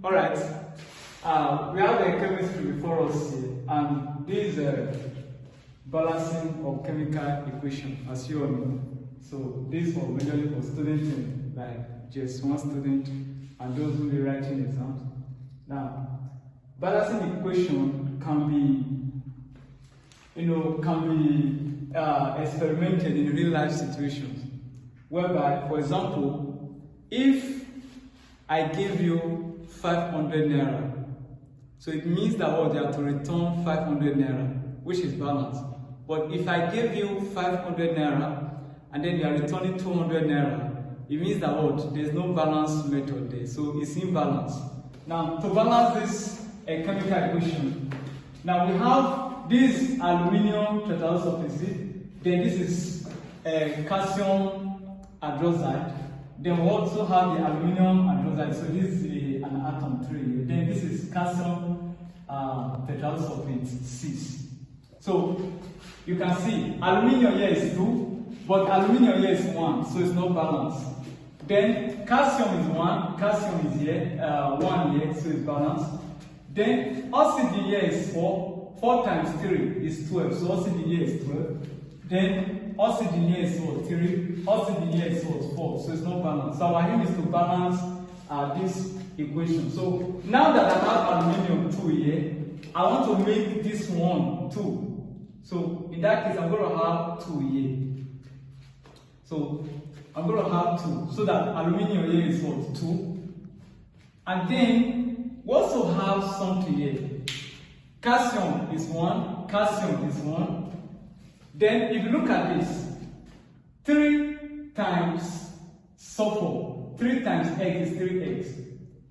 Alright, we have the chemistry before us here, and this is a balancing of chemical equation, as you all know. So this is for majorly for students like just one student and those who will be writing exams. Now, balancing equation can be experimented in real life situations, whereby, for example, if I give you 500 naira, so it means that you have to return 500 naira, which is balanced. But if I give you 500 naira and then you are returning 200 naira, it means that there's no balance method there, so it's imbalanced. Now, to balance this chemical equation, now we have this aluminium tetrasulfide, then this is calcium hydroxide, then we also have the aluminium hydroxide, so this is an atom 3, then this is calcium tetrasulfide 6. So you can see aluminium here is 2, but aluminium here is 1, so it's not balanced. Then calcium is 1, calcium is here, 1 here, so it's balanced. Then oxygen here is 4, 4 times 3 is 12, so oxygen here is 12. Then oxygen here is 3, oxygen here is 4, so it's not balanced. So our aim is to balance this equation. So now that I have aluminium 2 here, I want to make this one 2. So in that case, I'm going to have 2 here. So I'm going to have 2, so that aluminium here is 2. And then we also have something here. Calcium is 1, calcium is 1. Then if you look at this, 3 times sulfur, 3 times X is 3X.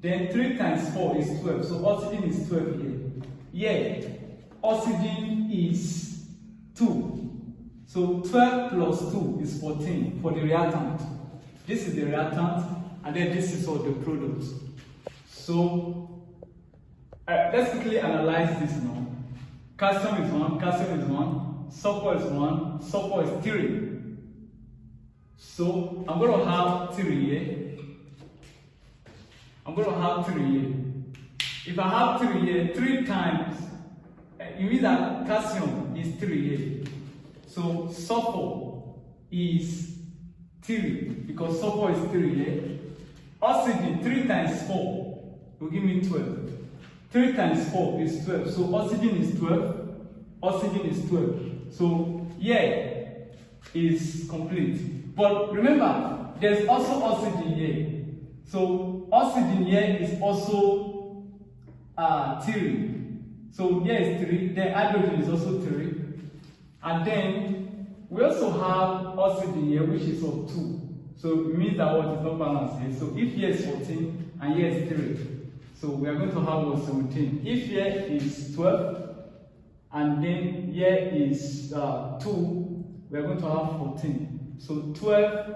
Then 3 times 4 is 12, so oxygen is 12 here. Yeah, oxygen is 2. So 12 plus 2 is 14 for the reactant. This is the reactant, and then this is all the products. So let's quickly analyze this now. Calcium is 1, calcium is 1, sulfur is 1, sulfur is 3. So I'm going to have 3 here. I'm going to have 3 here. If I have 3 here, 3 times, it means that calcium is 3 here. So sulfur is 3, because sulfur is 3 here. Oxygen, 3 times 4 will give me 12. 3 times 4 is 12. So oxygen is 12. Oxygen is 12. So yeah, is complete. But remember, there's also oxygen here. So oxygen here is also 3. So here is 3. Then hydrogen is also 3. And then we also have oxygen here, which is of 2. So it means that is not balanced here. So if here is 14 and here is 3, so we are going to have 17. If here is 12 and then here is 2, we are going to have 14. So 12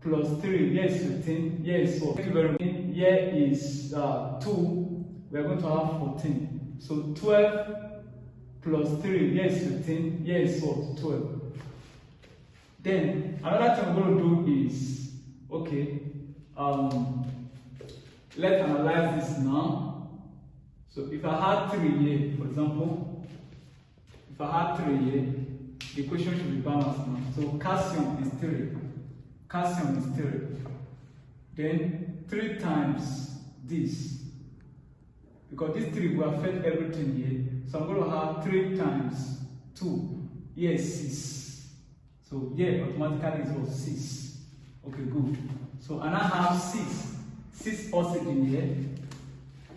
plus 3, here is 15, here is 4. Thank you very much. Here is 2, we are going to have 14. So 12 plus 3, here is 15, here is 12. Then another thing we're going to do is, okay, let's analyze this now. So if I had 3 here, for example, if I had 3 here, the equation should be balanced now. So calcium is 3. Calcium is 3. Then 3 times this. Because this 3 will affect everything here. So I'm going to have 3 times 2. Here is 6. So here automatically is also 6. Okay, good. So and I have 6 oxygen here.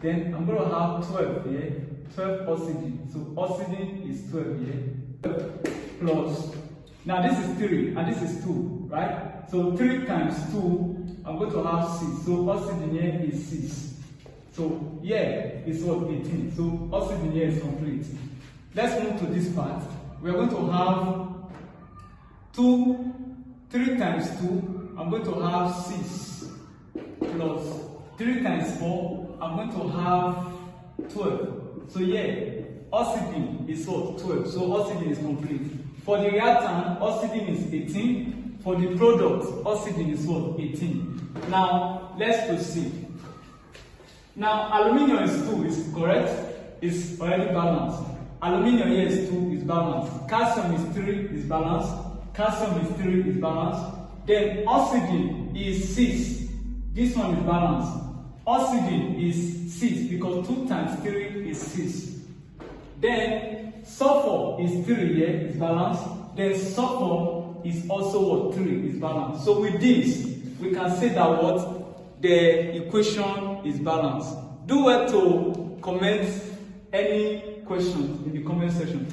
Then I'm going to have 12 here. 12 oxygen. So oxygen is 12 here. 12 plus. Now this is 3 and this is 2, right? So 3 times 2, I'm going to have 6. So oxygen here is 6. So here is 18. So oxygen here is complete. Let's move to this part. We are going to have 3 times 2, I'm going to have 6 plus 3 times 4, I'm going to have 12. So yeah, oxygen is 12. So oxygen is complete. For the reactant, oxygen is 18. For the product, oxygen is 18. Now let's proceed. Now, aluminium is 2, is correct? It's already balanced. Aluminium here is 2, is balanced. Calcium is 3, is balanced. Calcium is 3, is balanced. Then oxygen is 6. This one is balanced. Oxygen is 6 because 2 times 3 is 6. Then sulfur is 3 here, is balanced. Then sulfur is also what? 3, is balanced. So with this, we can say that what? The equation is balanced. Do well to comment any questions in the comment section.